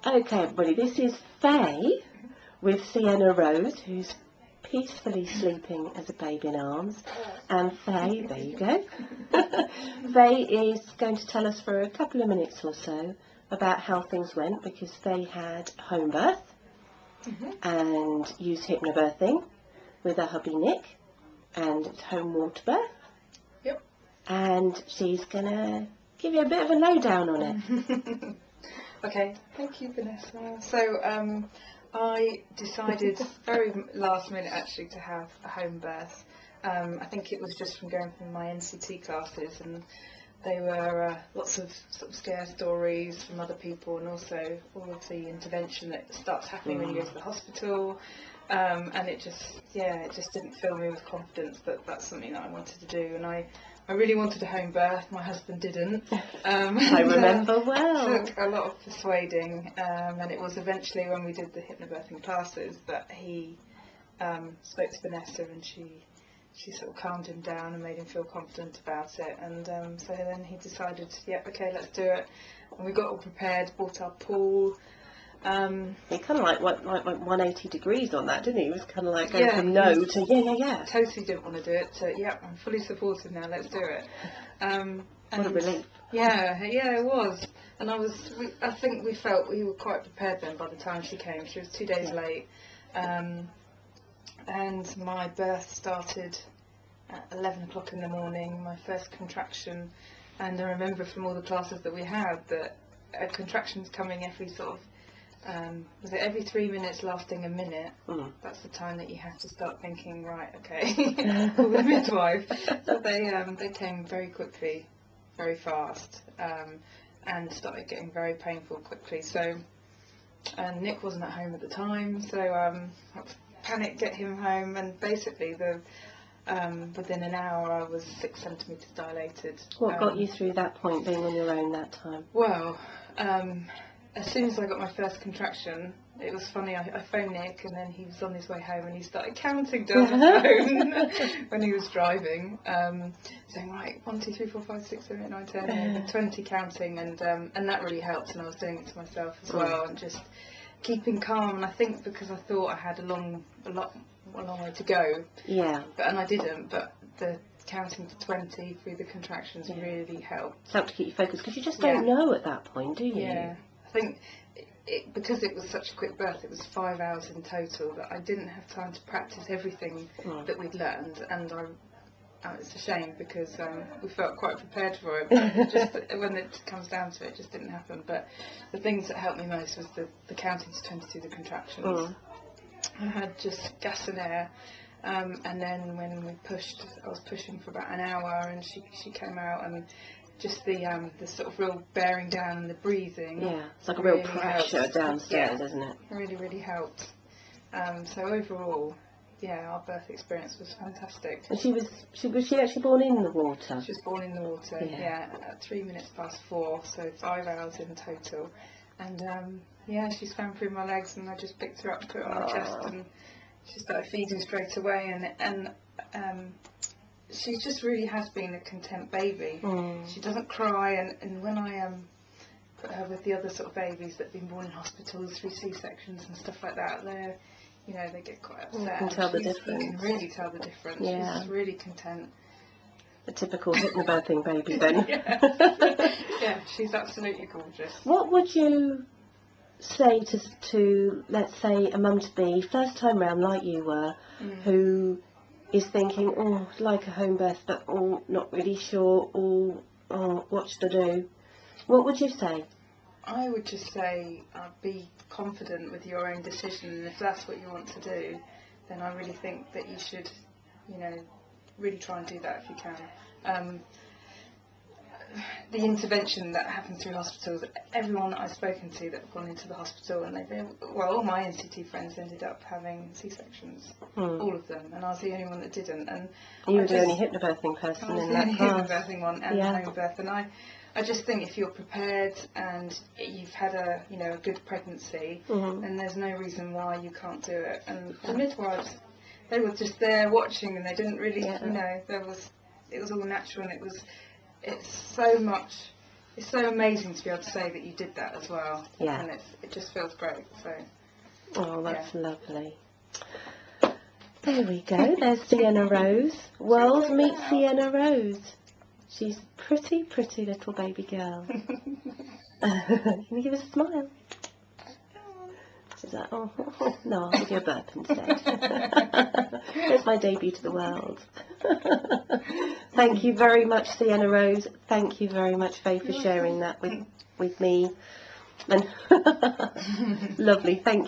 Okay, everybody, this is Faye with Sienna-Rose, who's peacefully sleeping as a baby in arms. And Faye, there you go. Faye is going to tell us for a couple of minutes or so about how things went, because Faye had home birth and used hypnobirthing with her hubby Nick, and it's home water birth. Yep. And she's going to give you a bit of a lowdown on it. Okay, thank you, Vanessa. So I decided very last minute actually to have a home birth. I think it was just from going through my NCT classes, and they were lots of sort of scare stories from other people, and also all of the intervention that starts happening when you go to the hospital. And it just didn't fill me with confidence that that's something that I wanted to do. And I really wanted a home birth. My husband didn't. I remember well. It took a lot of persuading, and it was eventually when we did the hypnobirthing classes that he spoke to Vanessa, and she sort of calmed him down and made him feel confident about it. And so then he decided, yeah, okay, let's do it. And we got all prepared, bought our pool. He kind of like 180 degrees on that, didn't he? He was kind of like going from no to yeah. Totally didn't want to do it to yeah, I'm fully supportive now, let's do it. What a relief. Yeah, it was. And I think we felt we were quite prepared then by the time she came. She was 2 days late. And my birth started at 11 o'clock in the morning, my first contraction. And I remember from all the classes that we had that a contraction's coming every sort of was it every 3 minutes lasting a minute? That's the time that you have to start thinking, right, okay, call the midwife. So they came very quickly, very fast, and started getting very painful quickly. So, and Nick wasn't at home at the time, so I panicked, get him home, and basically within an hour I was 6 centimetres dilated. What got you through that point, being on your own that time? Well, as soon as I got my first contraction, it was funny, I phoned Nick, and then he was on his way home and he started counting down the phone when he was driving, saying, right, 1, 2, 3, 4, 5, 6, 7, 8, 9, 10, and 20 counting, and that really helped, and I was doing it to myself as well, and just keeping calm. And I think because I thought I had a long way to go, and I didn't, but the counting to 20 through the contractions really helped. It's helped to keep you focused, because you just don't know at that point, do you? Yeah. I think because it was such a quick birth, it was 5 hours in total, that I didn't have time to practice everything that we'd learned, and it's a shame because we felt quite prepared for it, but it just when it comes down to it, it just didn't happen. But the things that helped me most was the counting to 20 through the contractions. I had just gas and air, and then when we pushed, I was pushing for about an hour, and she came out, and just the sort of real bearing down and the breathing. Yeah, it's like a real pressure downstairs, isn't it? Really helped. So overall, our birth experience was fantastic. And she was actually born in the water? She was born in the water, at 3 minutes past 4, so 5 hours in total. And she swam through my legs, and I just picked her up and put her on my chest, and she started feeding straight away, and she just really has been a content baby. She doesn't cry, and when I put her with the other sort of babies that have been born in hospitals through C-sections and stuff like that, they get quite upset. You can tell the difference. You can really tell the difference. Yeah. She's really content. A typical hypnobirthing baby then. Yeah, she's absolutely gorgeous. What would you say to let's say a mum-to-be, first time round like you were, who is thinking, like a home birth, but not really sure, what should I do? What would you say? I would just say be confident with your own decision, and if that's what you want to do, then I really think that you should, really try and do that if you can. The intervention that happens through hospitals, everyone that I've spoken to that have gone into the hospital, and all my NCT friends ended up having C-sections, all of them, and I was the only one that didn't. And you were the only hypnobirthing person in that class. I was the only hypnobirthing one, and home birth, and I just think if you're prepared and you've had a good pregnancy, then there's no reason why you can't do it. And the midwives, they were just there watching, and they didn't really, it was all natural, and it's so much it's so amazing to be able to say that you did that as well. Yeah. And it just feels great. So. Oh, that's lovely. There we go. There's Sienna-Rose. World meet Sienna-Rose. She's pretty, pretty little baby girl. Can you give us a smile? She's like, oh, no, I'll give you a burp instead. There's my debut to the world. Thank you very much, Sienna-Rose. Thank you very much, Faye, for sharing that with me. And lovely. Thank you.